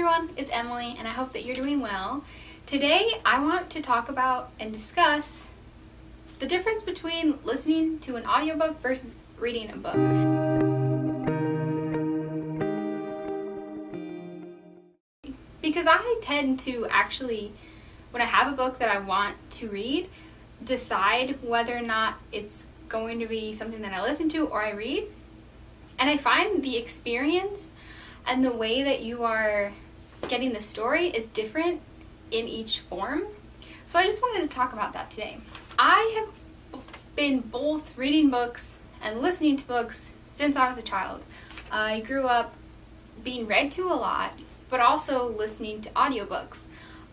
everyone, it's Emily and I hope that you're doing well. Today I want to talk about and discuss the difference between listening to an audiobook versus reading a book. Because I tend to actually, when I have a book that I want to read, decide whether or not it's going to be something that I listen to or I read. And I find the experience and the way that you are getting the story is different in each form. So I just wanted to talk about that today. I have been both reading books and listening to books since I was a child. I grew up being read to a lot, but also listening to audiobooks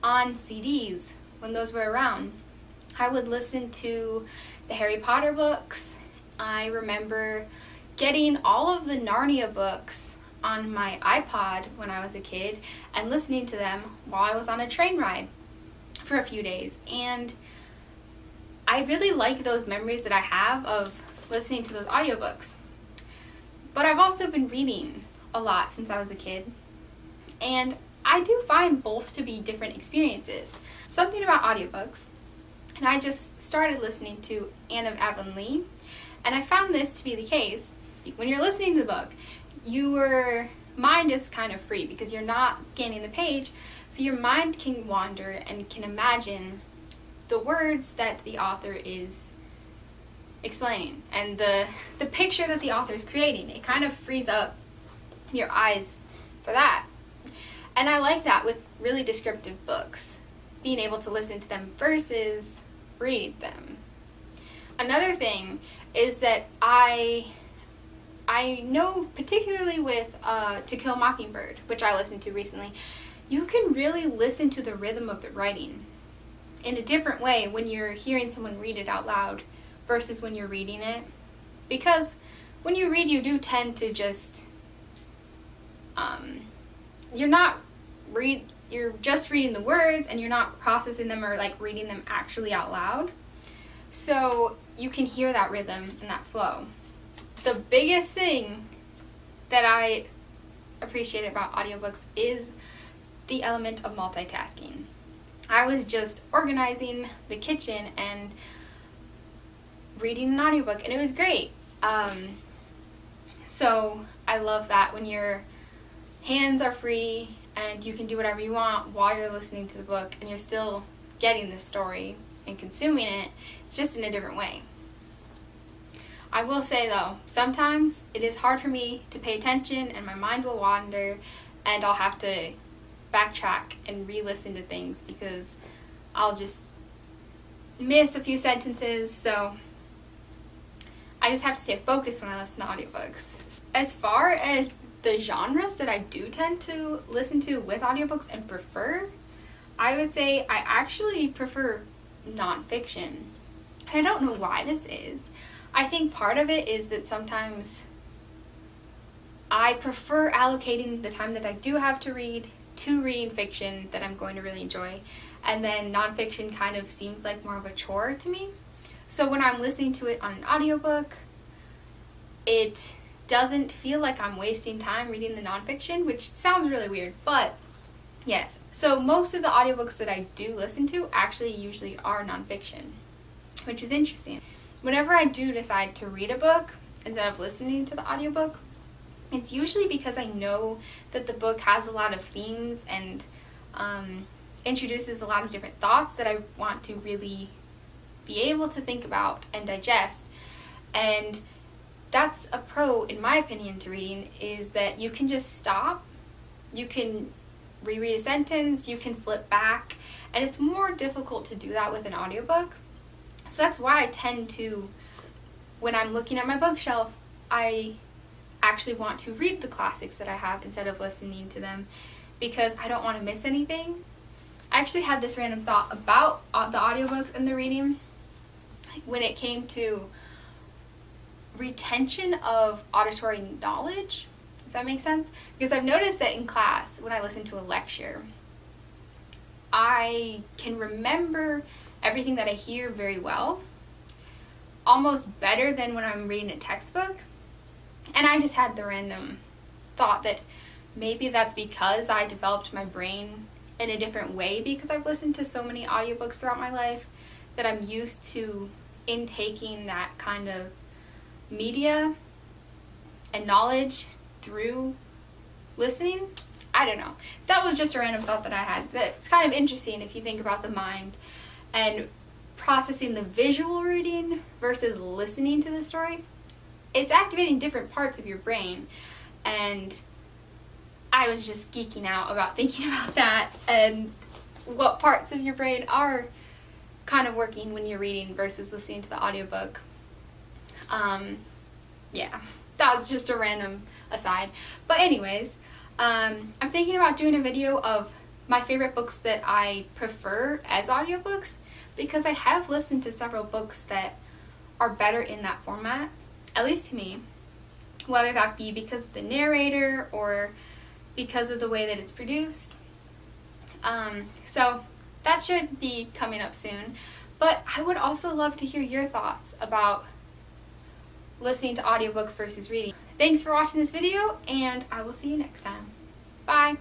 on CDs when those were around. I would listen to the Harry Potter books. I remember getting all of the Narnia books on my iPod when I was a kid and listening to them while I was on a train ride for a few days. And I really like those memories that I have of listening to those audiobooks. But I've also been reading a lot since I was a kid, and I do find both to be different experiences. Something about audiobooks, and I just started listening to Anne of Avonlea, and I found this to be the case. When you're listening to the book, your mind is kind of free because you're not scanning the page, so your mind can wander and can imagine the words that the author is explaining and the picture that the author is creating. It kind of frees up your eyes for that. And I like that with really descriptive books, being able to listen to them versus read them. Another thing is that I know, particularly with To Kill a Mockingbird, which I listened to recently, you can really listen to the rhythm of the writing in a different way when you're hearing someone read it out loud versus when you're reading it. Because when you read, you do tend to just, you're just reading the words and you're not processing them or like reading them actually out loud. So you can hear that rhythm and that flow. The biggest thing that I appreciate about audiobooks is the element of multitasking. I was just organizing the kitchen and reading an audiobook, and it was great. So I love that when your hands are free and you can do whatever you want while you're listening to the book and you're still getting the story and consuming it. It's just in a different way. I will say though, sometimes it is hard for me to pay attention and my mind will wander and I'll have to backtrack and re-listen to things because I'll just miss a few sentences. So I just have to stay focused when I listen to audiobooks. As far as the genres that I do tend to listen to with audiobooks and prefer, I would say I actually prefer nonfiction. And I don't know why this is. I think part of it is that sometimes I prefer allocating the time that I do have to read to reading fiction that I'm going to really enjoy, and then nonfiction kind of seems like more of a chore to me. So when I'm listening to it on an audiobook, it doesn't feel like I'm wasting time reading the nonfiction, which sounds really weird, but yes. So most of the audiobooks that I do listen to actually usually are nonfiction, which is interesting. Whenever I do decide to read a book instead of listening to the audiobook, it's usually because I know that the book has a lot of themes and introduces a lot of different thoughts that I want to really be able to think about and digest. And that's a pro, in my opinion, to reading, is that you can just stop, you can reread a sentence, you can flip back, and it's more difficult to do that with an audiobook. So that's why I tend to, when I'm looking at my bookshelf, I actually want to read the classics that I have instead of listening to them because I don't want to miss anything. I actually had this random thought about the audiobooks and the reading when it came to retention of auditory knowledge, if that makes sense. Because I've noticed that in class, when I listen to a lecture, I can remember everything that I hear very well, almost better than when I'm reading a textbook. And I just had the random thought that maybe that's because I developed my brain in a different way because I've listened to so many audiobooks throughout my life that I'm used to intaking that kind of media and knowledge through listening. I don't know. That was just a random thought that I had. That's kind of interesting if you think about the mind and processing the visual reading versus listening to the story. It's activating different parts of your brain, and I was just geeking out about thinking about that and what parts of your brain are kind of working when you're reading versus listening to the audiobook. Yeah, that was just a random aside. But anyways, I'm thinking about doing a video of my favorite books that I prefer as audiobooks, because I have listened to several books that are better in that format, at least to me, whether that be because of the narrator or because of the way that it's produced. So that should be coming up soon. But I would also love to hear your thoughts about listening to audiobooks versus reading. Thanks for watching this video, and I will see you next time. Bye!